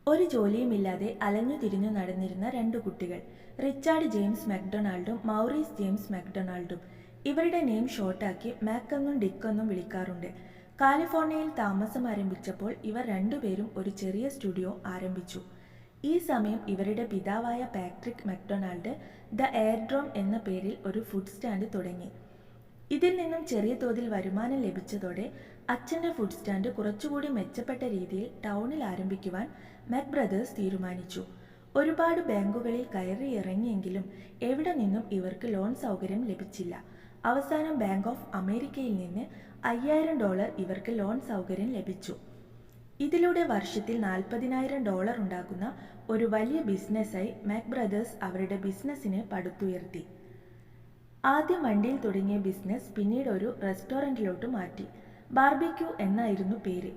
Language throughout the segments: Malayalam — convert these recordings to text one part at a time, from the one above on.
ഒരു ജോലിയുമില്ലാതെ അലഞ്ഞു തിരിഞ്ഞു നടന്നിരുന്ന രണ്ടു കുട്ടികൾ, റിച്ചാർഡ് ജെയിംസ് മക്ഡൊണാൾഡും മൗറീസ് ജെയിംസ് മക്ഡൊണാൾഡും. ഇവരുടെ നെയിം ഷോർട്ടാക്കി മാക്കെന്നും ഡിക്കെന്നും വിളിക്കാറുണ്ട്. കാലിഫോർണിയയിൽ താമസം ആരംഭിച്ചപ്പോൾ ഇവർ രണ്ടുപേരും ഒരു ചെറിയ സ്റ്റുഡിയോ ആരംഭിച്ചു. ഈ സമയം ഇവരുടെ പിതാവായ പാട്രിക് മക്ഡൊണാൾഡ് ദ എയർഡ്രോം എന്ന പേരിൽ ഒരു ഫുഡ് സ്റ്റാൻഡ് തുടങ്ങി. ഇതിൽ നിന്നും ചെറിയ തോതിൽ വരുമാനം ലഭിച്ചതോടെ അച്ഛൻ്റെ ഫുഡ് സ്റ്റാൻഡ് കുറച്ചുകൂടി മെച്ചപ്പെട്ട രീതിയിൽ ടൗണിൽ ആരംഭിക്കുവാൻ മക് ബ്രദേഴ്സ് തീരുമാനിച്ചു. ഒരുപാട് ബാങ്കുകളിൽ കയറി ഇറങ്ങിയെങ്കിലും എവിടെ നിന്നും ഇവർക്ക് ലോൺ സൗകര്യം ലഭിച്ചില്ല. അവസാനം ബാങ്ക് ഓഫ് അമേരിക്കയിൽ നിന്ന് $5000 ഇവർക്ക് ലോൺ സൗകര്യം ലഭിച്ചു. ഇതിലൂടെ വർഷത്തിൽ $40,000 ഉണ്ടാക്കുന്ന ഒരു വലിയ ബിസിനസ്സായി മക് ബ്രദേഴ്സ് അവരുടെ ബിസിനസ്സിനെ പടുത്തുയർത്തി. ആദ്യം വണ്ടിയിൽ തുടങ്ങിയ ബിസിനസ് പിന്നീട് ഒരു റെസ്റ്റോറൻറ്റിലോട്ട് മാറ്റി. ബാർബിക്യൂ എന്നായിരുന്നു പേര്.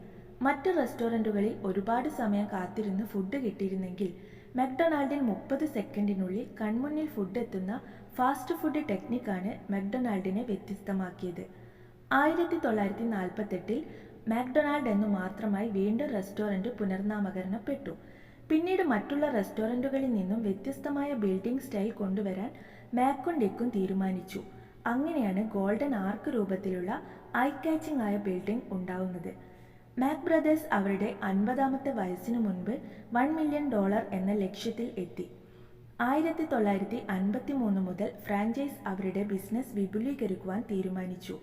മറ്റ് റെസ്റ്റോറൻറ്റുകളിൽ ഒരുപാട് സമയം കാത്തിരുന്ന് ഫുഡ് കിട്ടിയിരുന്നെങ്കിൽ മക്ഡൊണാൾഡിൽ 30 സെക്കൻഡിനുള്ളിൽ കൺമുന്നിൽ ഫുഡ് എത്തുന്ന ഫാസ്റ്റ് ഫുഡ് ടെക്നിക്കാണ് മക്ഡൊണാൾഡിനെ വ്യത്യസ്തമാക്കിയത്. 1948 മാക്ഡൊണാൾഡ് എന്നു മാത്രമായി വീണ്ടും റെസ്റ്റോറൻറ്റ് പുനർനാമകരണപ്പെട്ടു. പിന്നീട് മറ്റുള്ള റെസ്റ്റോറൻറ്റുകളിൽ നിന്നും വ്യത്യസ്തമായ ബിൽഡിംഗ് സ്റ്റൈൽ കൊണ്ടുവരാൻ മാക്കും ഡിക്കും തീരുമാനിച്ചു. അങ്ങനെയാണ് ഗോൾഡൻ ആർക്ക് രൂപത്തിലുള്ള ഐ കാച്ചിങ് ആയ ബിൽഡിംഗ് ഉണ്ടാവുന്നത്. മാക് ബ്രദേഴ്സ് അവരുടെ 50ാമത്തെ വയസ്സിനു മുൻപ് $1 മില്യൺ എന്ന ലക്ഷ്യത്തിൽ എത്തി. 1953 മുതൽ ഫ്രാഞ്ചൈസ് അവരുടെ ബിസിനസ് വിപുലീകരിക്കുവാൻ തീരുമാനിച്ചു.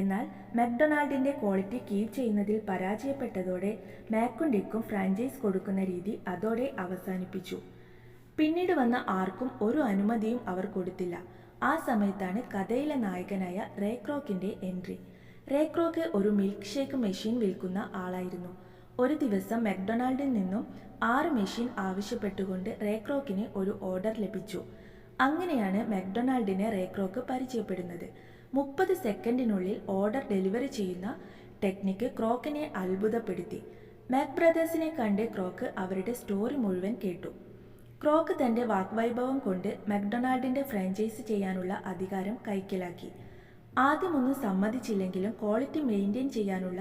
എന്നാൽ മക്ഡൊണാൾഡിൻ്റെ ക്വാളിറ്റി കീപ്പ് ചെയ്യുന്നതിൽ പരാജയപ്പെട്ടതോടെ മാക്കും ഡിക്കും ഫ്രാഞ്ചൈസ് കൊടുക്കുന്ന രീതി അതോടെ അവസാനിപ്പിച്ചു. പിന്നീട് വന്ന ആർക്കും ഒരു അനുമതിയും അവർ കൊടുത്തില്ല. ആ സമയത്താണ് കഥയിലെ നായകനായ റേ ക്രോക്കിൻ്റെ എൻട്രി. റേ ക്രോക്ക് ഒരു മിൽക്ക് ഷേക്ക് മെഷീൻ വിൽക്കുന്ന ആളായിരുന്നു. ഒരു ദിവസം മക്ഡൊണാൾഡിൽ നിന്നും 6 മെഷീൻ ആവശ്യപ്പെട്ടുകൊണ്ട് റേ ക്രോക്കിന് ഒരു ഓർഡർ ലഭിച്ചു. അങ്ങനെയാണ് മക്ഡൊണാൾഡിനെ റേ ക്രോക്ക് പരിചയപ്പെടുന്നത്. 30 സെക്കൻഡിനുള്ളിൽ ഓർഡർ ഡെലിവറി ചെയ്യുന്ന ടെക്നിക്ക് ക്രോക്കിനെ അത്ഭുതപ്പെടുത്തി. മാക് ബ്രദേഴ്സിനെ കണ്ട് ക്രോക്ക് അവരുടെ സ്റ്റോറി മുഴുവൻ കേട്ടു. ക്രോക്ക് തൻ്റെ വാഗ്വൈഭവം കൊണ്ട് മക്ഡൊണാൾഡിൻ്റെ ഫ്രാഞ്ചൈസ് ചെയ്യാനുള്ള അധികാരം കൈക്കലാക്കി. ആദ്യമൊന്നും സമ്മതിച്ചില്ലെങ്കിലും ക്വാളിറ്റി മെയിൻറ്റെയിൻ ചെയ്യാനുള്ള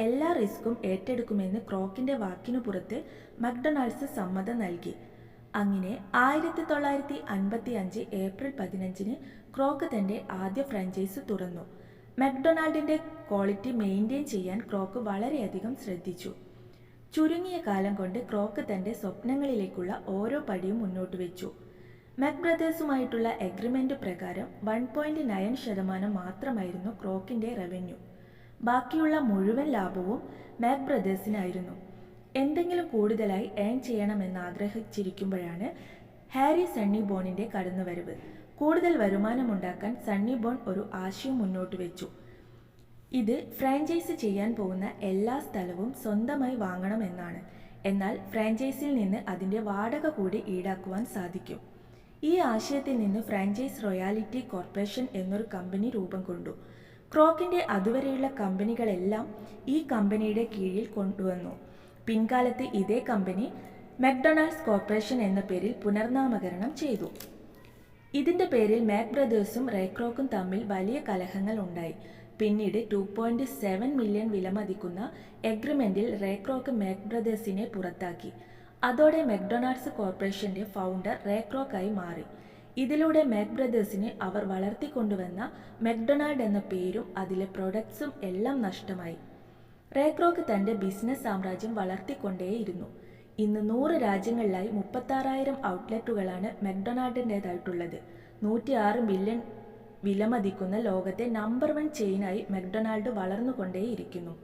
എല്ലാ റിസ്ക്കും ഏറ്റെടുക്കുമെന്ന് ക്രോക്കിൻ്റെ വാക്കിനു പുറത്ത് മക്ഡൊണാൾഡ്സ് സമ്മതം നൽകി. അങ്ങനെ 1955 ഏപ്രിൽ 15 ക്രോക്ക് തൻ്റെ ആദ്യ ഫ്രാഞ്ചൈസ് തുറന്നു. മക്ഡൊണാൾഡിൻ്റെ ക്വാളിറ്റി മെയിൻറ്റെയിൻ ചെയ്യാൻ ക്രോക്ക് വളരെയധികം ശ്രദ്ധിച്ചു. ചുരുങ്ങിയ കാലം കൊണ്ട് ക്രോക്ക് തൻ്റെ സ്വപ്നങ്ങളിലേക്കുള്ള ഓരോ പടിയും മുന്നോട്ട് വെച്ചു. മക് ബ്രദേഴ്സുമായിട്ടുള്ള എഗ്രിമെൻ്റ് പ്രകാരം 1.9% മാത്രമായിരുന്നു ക്രോക്കിൻ്റെ റവന്യൂ. ബാക്കിയുള്ള മുഴുവൻ ലാഭവും മക് ബ്രദേഴ്സിനായിരുന്നു. എന്തെങ്കിലും കൂടുതലായി ഏൺ ചെയ്യണമെന്ന് ആഗ്രഹിച്ചിരിക്കുമ്പോഴാണ് ഹാരി സണ്ണി ബോണിൻ്റെ കടന്നുവരവ്. കൂടുതൽ വരുമാനമുണ്ടാക്കാൻ സണ്ണി ബോൺ ഒരു ആശയം മുന്നോട്ട് വെച്ചു. ഇത് ഫ്രാഞ്ചൈസ് ചെയ്യാൻ പോകുന്ന എല്ലാ സ്ഥലവും സ്വന്തമായി വാങ്ങണമെന്നാണ്. എന്നാൽ ഫ്രാഞ്ചൈസിൽ നിന്ന് അതിൻ്റെ വാടക കൂടി ഈടാക്കുവാൻ സാധിക്കും. ഈ ആശയത്തിൽ നിന്ന് ഫ്രാഞ്ചൈസ് റോയാലിറ്റി കോർപ്പറേഷൻ എന്നൊരു കമ്പനി രൂപം കൊണ്ടു. ക്രോക്കിൻ്റെ അതുവരെയുള്ള കമ്പനികളെല്ലാം ഈ കമ്പനിയുടെ കീഴിൽ കൊണ്ടുവന്നു. പിൻകാലത്ത് ഇതേ കമ്പനി മക്ഡൊണാൾഡ്സ് കോർപ്പറേഷൻ എന്ന പേരിൽ പുനർനാമകരണം ചെയ്തു. ഇതിൻ്റെ പേരിൽ മാക് ബ്രദേഴ്സും റേ ക്രോക്കും തമ്മിൽ വലിയ കലഹങ്ങൾ ഉണ്ടായി. പിന്നീട് $2.7 മില്യൺ വിലമതിക്കുന്ന എഗ്രിമെൻറ്റിൽ റേ ക്രോക്ക് മാക് ബ്രദേഴ്സിനെ പുറത്താക്കി. അതോടെ മക്ഡൊണാൾഡ്സ് കോർപ്പറേഷൻ്റെ ഫൗണ്ടർ റേ ക്രോക്കായി മാറി. ഇതിലൂടെ മാക് ബ്രദേഴ്സിന് അവർ വളർത്തിക്കൊണ്ടുവന്ന മക്ഡൊണാൾഡ് എന്ന പേരും അതിലെ പ്രൊഡക്ട്സും എല്ലാം നഷ്ടമായി. റേ ക്രോക്ക് തൻ്റെ ബിസിനസ് സാമ്രാജ്യം വളർത്തിക്കൊണ്ടേയിരുന്നു. ഇന്ന് 100 രാജ്യങ്ങളിലായി 36,000 ഔട്ട്ലെറ്റുകളാണ് മക്ഡൊണാൾഡിൻ്റേതായിട്ടുള്ളത്. 106 ബില്യൺ വിലമതിക്കുന്ന ലോകത്തെ നമ്പർ 1 ചെയിനായി മക്ഡൊണാൾഡ് വളർന്നുകൊണ്ടേയിരിക്കുന്നു.